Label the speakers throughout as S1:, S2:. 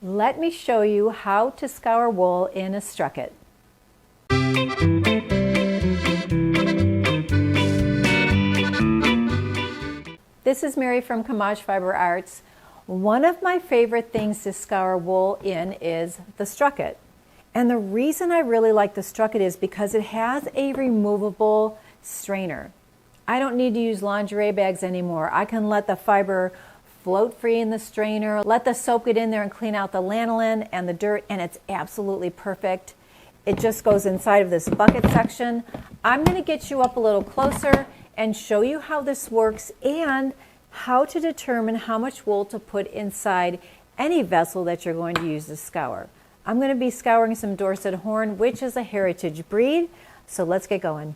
S1: Let me show you how to scour wool in a Strucket. This is Mary from Camaj Fiber Arts. One of my favorite things to scour wool in is the Strucket. And the reason I really like the Strucket is because it has a removable strainer. I don't need to use lingerie bags anymore. I can let the fiber float free in the strainer, let the soap get in there and clean out the lanolin and the dirt, and it's absolutely perfect. It just goes inside of this bucket section. I'm going to get you up a little closer and show you how this works and how to determine how much wool to put inside any vessel that you're going to use to scour. I'm going to be scouring some Dorset Horn, which is a heritage breed, so let's get going.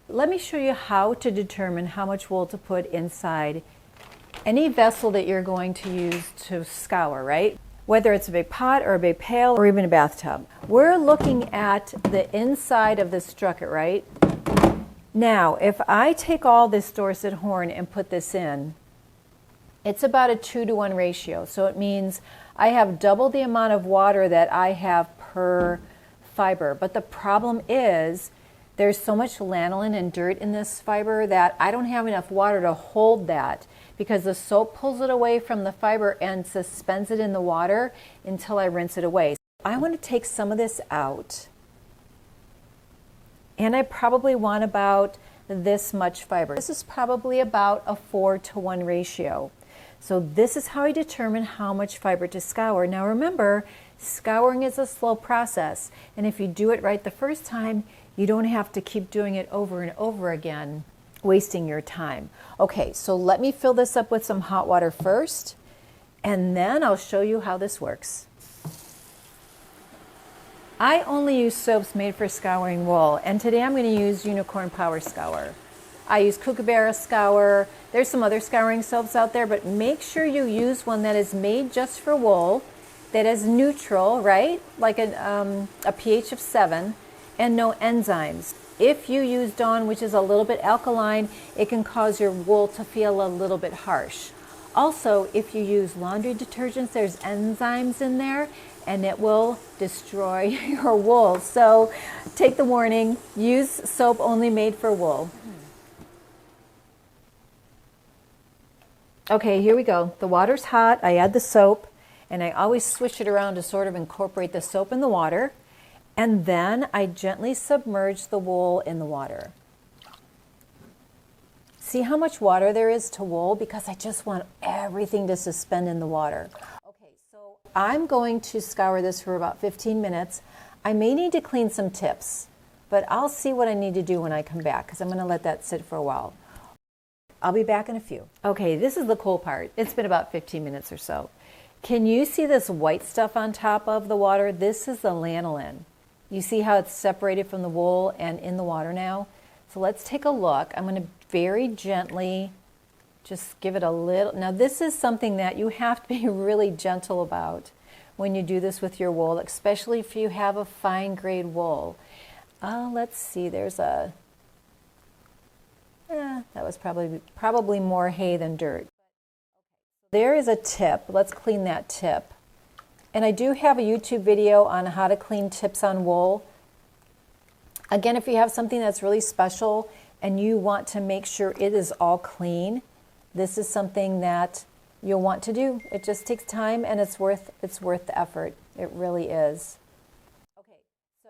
S1: Let me show you how to determine how much wool to put inside any vessel that you're going to use to scour, right? Whether it's a big pot or a big pail or even a bathtub. We're looking at the inside of the Strucket, right? Now, if I take all this Dorset Horn and put this in, it's about a 2-to-1 ratio. So it means I have double the amount of water that I have per fiber. But the problem is there's so much lanolin and dirt in this fiber that I don't have enough water to hold that, because the soap pulls it away from the fiber and suspends it in the water until I rinse it away. I want to take some of this out, and I probably want about this much fiber. This is probably about a 4-to-1 ratio. So this is how I determine how much fiber to scour. Now remember, scouring is a slow process, and if you do it right the first time, you don't have to keep doing it over and over again, wasting your time. Okay, so let me fill this up with some hot water first, and then I'll show you how this works. I only use soaps made for scouring wool, and today I'm going to use Unicorn Power Scour. I use Kookaburra Scour. There's some other scouring soaps out there, but make sure you use one that is made just for wool, that is neutral, right? Like a pH of 7, and no enzymes. If you use Dawn, which is a little bit alkaline, it can cause your wool to feel a little bit harsh. Also, if you use laundry detergents, there's enzymes in there, and it will destroy your wool. So take the warning, use soap only made for wool. Okay, here we go. The water's hot, I add the soap, and I always switch it around to sort of incorporate the soap in the water. And then I gently submerge the wool in the water. See how much water there is to wool? Because I just want everything to suspend in the water. Okay, so I'm going to scour this for about 15 minutes. I may need to clean some tips, but I'll see what I need to do when I come back, because I'm going to let that sit for a while. I'll be back in a few. Okay, this is the cool part. It's been about 15 minutes or so. Can you see this white stuff on top of the water? This is the lanolin. You see how it's separated from the wool and in the water now? So let's take a look. I'm going to very gently just give it a little. Now this is something that you have to be really gentle about when you do this with your wool, especially if you have a fine grade wool. Let's see, there's a, that was probably more hay than dirt. There is a tip. Let's clean that tip. And I do have a YouTube video on how to clean tips on wool. Again, if you have something that's really special and you want to make sure it is all clean, this is something that you'll want to do. It just takes time, and it's worth the effort. It really is. Okay,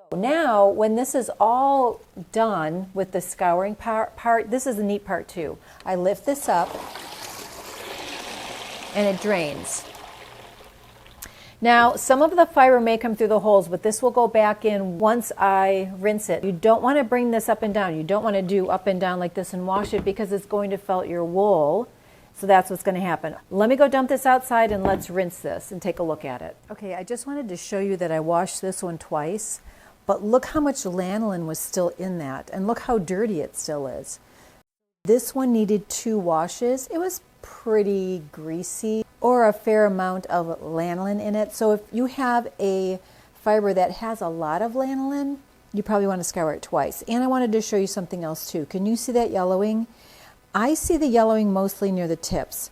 S1: so now when this is all done with the scouring part, this is the neat part too. I lift this up and it drains. Now, some of the fiber may come through the holes, but this will go back in once I rinse it. You don't want to bring this up and down. You don't want to do up and down like this and wash it, because it's going to felt your wool. So that's what's going to happen. Let me go dump this outside and let's rinse this and take a look at it. Okay, I just wanted to show you that I washed this one twice, but look how much lanolin was still in that, and look how dirty it still is. This one needed 2 washes. It was pretty greasy, or a fair amount of lanolin in it. So if you have a fiber that has a lot of lanolin, you probably want to scour it twice. And I wanted to show you something else too. Can you see that yellowing? I see the yellowing mostly near the tips.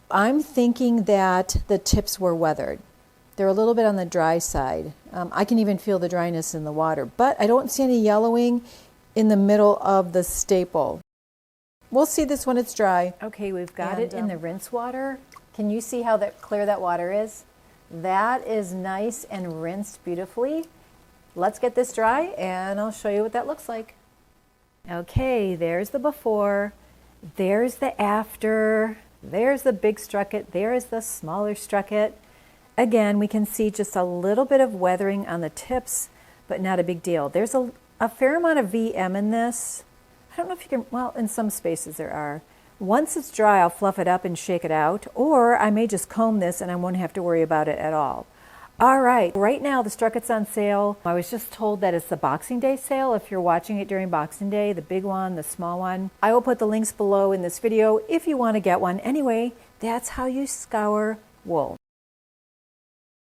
S1: I'm thinking that the tips were weathered. They're a little bit on the dry side. I can even feel the dryness in the water, but I don't see any yellowing in the middle of the staple. We'll see this when it's dry. Okay, we've got it in the rinse water. Can you see how clear that water is? That is nice and rinsed beautifully. Let's get this dry and I'll show you what that looks like. Okay, there's the before, there's the after, there's the big Strucket, there's the smaller Strucket. Again, we can see just a little bit of weathering on the tips, but not a big deal. There's a fair amount of VM in this. I don't know if you can, well, in some spaces there are. Once it's dry, I'll fluff it up and shake it out, or I may just comb this and I won't have to worry about it at all. All right, right now the Strucket's on sale. I was just told that it's the Boxing Day sale. If you're watching it during Boxing Day, the big one, the small one. I will put the links below in this video if you want to get one. Anyway, that's how you scour wool.